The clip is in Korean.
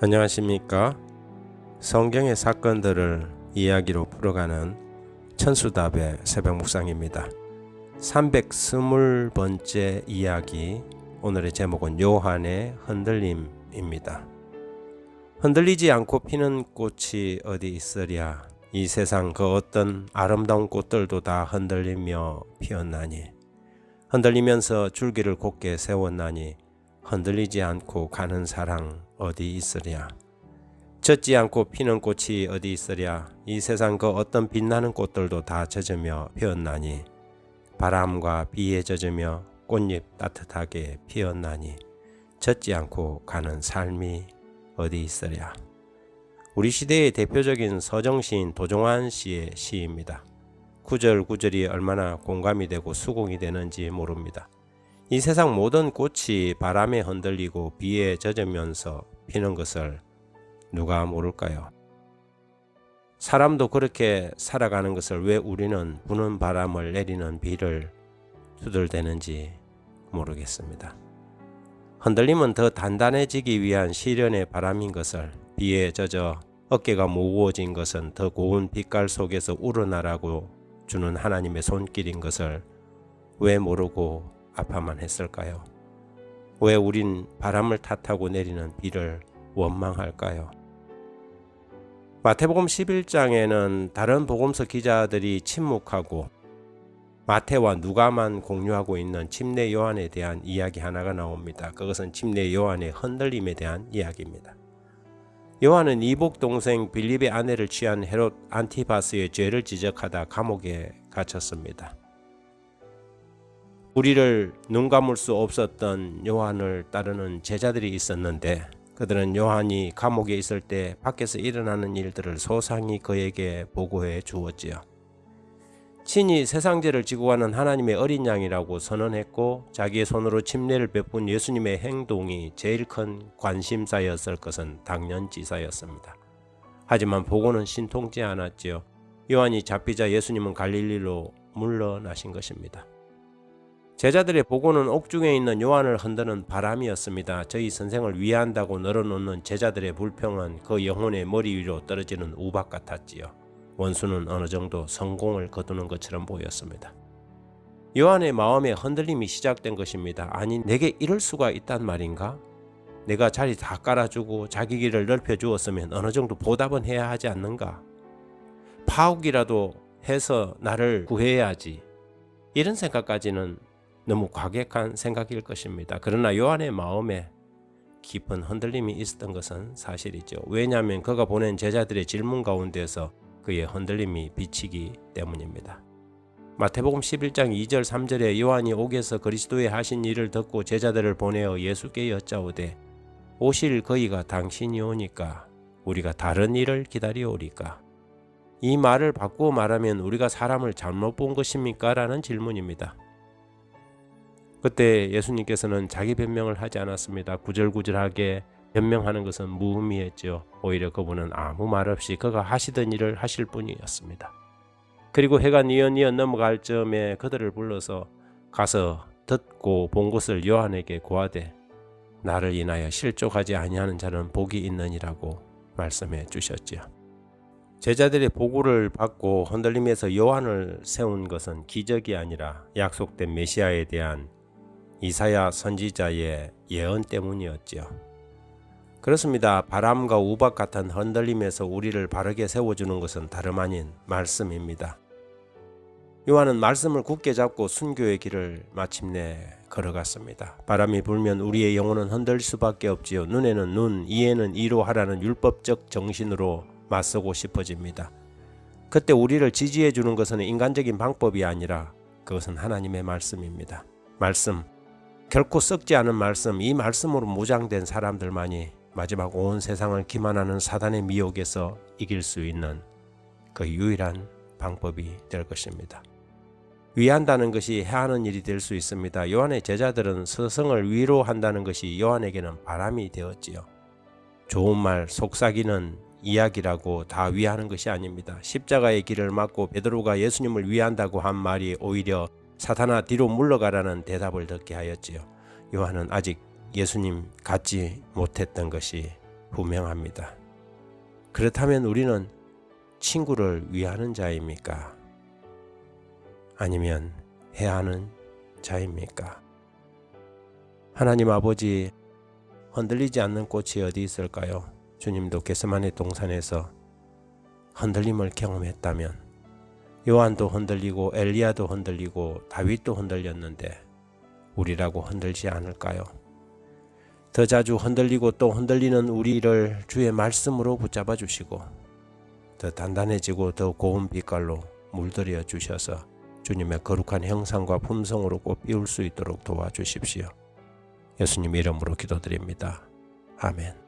안녕하십니까? 성경의 사건들을 이야기로 풀어가는 천수답의 새벽 묵상입니다. 320번째 이야기, 오늘의 제목은 요한의 흔들림입니다. 흔들리지 않고 피는 꽃이 어디 있으랴. 이 세상 그 어떤 아름다운 꽃들도 다 흔들리며 피었나니, 흔들리면서 줄기를 곧게 세웠나니 흔들리지 않고 가는 사랑 어디 있으랴. 젖지 않고 피는 꽃이 어디 있으랴. 이 세상 그 어떤 빛나는 꽃들도 다 젖으며 피었나니, 바람과 비에 젖으며 꽃잎 따뜻하게 피었나니 젖지 않고 가는 삶이 어디 있으랴. 우리 시대의 대표적인 서정시인 도종환 씨의 시입니다. 구절구절이 얼마나 공감이 되고 수긍이 되는지 모릅니다. 이 세상 모든 꽃이 바람에 흔들리고 비에 젖으면서 피는 것을 누가 모를까요? 사람도 그렇게 살아가는 것을 왜 우리는 부는 바람을 내리는 비를 투덜대는지 모르겠습니다. 흔들림은 더 단단해지기 위한 시련의 바람인 것을, 비에 젖어 어깨가 무거워진 것은 더 고운 빛깔 속에서 우러나라고 주는 하나님의 손길인 것을 왜 모르고 아파만 했을까요? 왜 우린 바람을 탓하고 내리는 비를 원망할까요? 마태복음 11장에는 다른 복음서 기자들이 침묵하고 마태와 누가만 공유하고 있는 침례 요한에 대한 이야기 하나가 나옵니다. 그것은 침례 요한의 흔들림에 대한 이야기입니다. 요한은 이복 동생 빌립의 아내를 취한 헤롯 안티바스의 죄를 지적하다 감옥에 갇혔습니다. 우리를 눈 감을 수 없었던 요한을 따르는 제자들이 있었는데, 그들은 요한이 감옥에 있을 때 밖에서 일어나는 일들을 소상히 그에게 보고해 주었지요. 친히 세상죄를 지고 가는 하나님의 어린 양이라고 선언했고, 자기의 손으로 침례를 베푼 예수님의 행동이 제일 큰 관심사였을 것은 당연지사였습니다. 하지만 보고는 신통치 않았지요. 요한이 잡히자 예수님은 갈릴리로 물러나신 것입니다. 제자들의 보고는 옥중에 있는 요한을 흔드는 바람이었습니다. 저희 선생을 위한다고 늘어놓는 제자들의 불평은 그 영혼의 머리 위로 떨어지는 우박 같았지요. 원수는 어느 정도 성공을 거두는 것처럼 보였습니다. 요한의 마음에 흔들림이 시작된 것입니다. 아니, 내게 이럴 수가 있단 말인가? 내가 자리 다 깔아주고 자기 길을 넓혀주었으면 어느 정도 보답은 해야 하지 않는가? 파국이라도 해서 나를 구해야지. 이런 생각까지는 너무 과격한 생각일 것입니다. 그러나 요한의 마음에 깊은 흔들림이 있었던 것은 사실이죠. 왜냐하면 그가 보낸 제자들의 질문 가운데서 그의 흔들림이 비치기 때문입니다. 마태복음 11장 2절 3절에 요한이 옥에서 그리스도의 하신 일을 듣고 제자들을 보내어 예수께 여짜오되, 오실 그이가 당신이 오니까 우리가 다른 일을 기다리오리까? 이 말을 바꾸어 말하면 우리가 사람을 잘못 본 것입니까? 라는 질문입니다. 그때 예수님께서는 자기 변명을 하지 않았습니다. 구절구절하게 변명하는 것은 무의미했죠. 오히려 그분은 아무 말 없이 그가 하시던 일을 하실 분이었습니다. 그리고 해가 뉘엿뉘엿 넘어갈 즈음에 그들을 불러서 가서 듣고 본 것을 요한에게 고하되, 나를 인하여 실족하지 아니하는 자는 복이 있느니라고 말씀해 주셨지요. 제자들의 보고를 받고 흔들림에서 요한을 세운 것은 기적이 아니라 약속된 메시아에 대한 이사야 선지자의 예언 때문이었지요. 그렇습니다. 바람과 우박 같은 흔들림에서 우리를 바르게 세워주는 것은 다름 아닌 말씀입니다. 요한은 말씀을 굳게 잡고 순교의 길을 마침내 걸어갔습니다. 바람이 불면 우리의 영혼은 흔들릴 수밖에 없지요. 눈에는 눈, 이에는 이로 하라는 율법적 정신으로 맞서고 싶어집니다. 그때 우리를 지지해 주는 것은 인간적인 방법이 아니라 그것은 하나님의 말씀입니다. 말씀, 결코 썩지 않은 말씀, 이 말씀으로 무장된 사람들만이 마지막 온 세상을 기만하는 사단의 미혹에서 이길 수 있는 그 유일한 방법이 될 것입니다. 위한다는 것이 해하는 일이 될 수 있습니다. 요한의 제자들은 스승을 위로한다는 것이 요한에게는 바람이 되었지요. 좋은 말, 속삭이는 이야기라고 다 위하는 것이 아닙니다. 십자가의 길을 막고 베드로가 예수님을 위한다고 한 말이 오히려 사탄아 뒤로 물러가라는 대답을 듣게 하였지요. 요한은 아직 예수님 갖지 못했던 것이 분명합니다. 그렇다면 우리는 친구를 위하는 자입니까? 아니면 해하는 자입니까? 하나님 아버지, 흔들리지 않는 꽃이 어디 있을까요? 주님도 겟세마네 동산에서 흔들림을 경험했다면 요한도 흔들리고 엘리야도 흔들리고 다윗도 흔들렸는데 우리라고 흔들지 않을까요? 더 자주 흔들리고 또 흔들리는 우리를 주의 말씀으로 붙잡아 주시고 더 단단해지고 더 고운 빛깔로 물들여 주셔서 주님의 거룩한 형상과 품성으로 꼭 비울 수 있도록 도와주십시오. 예수님 이름으로 기도드립니다. 아멘.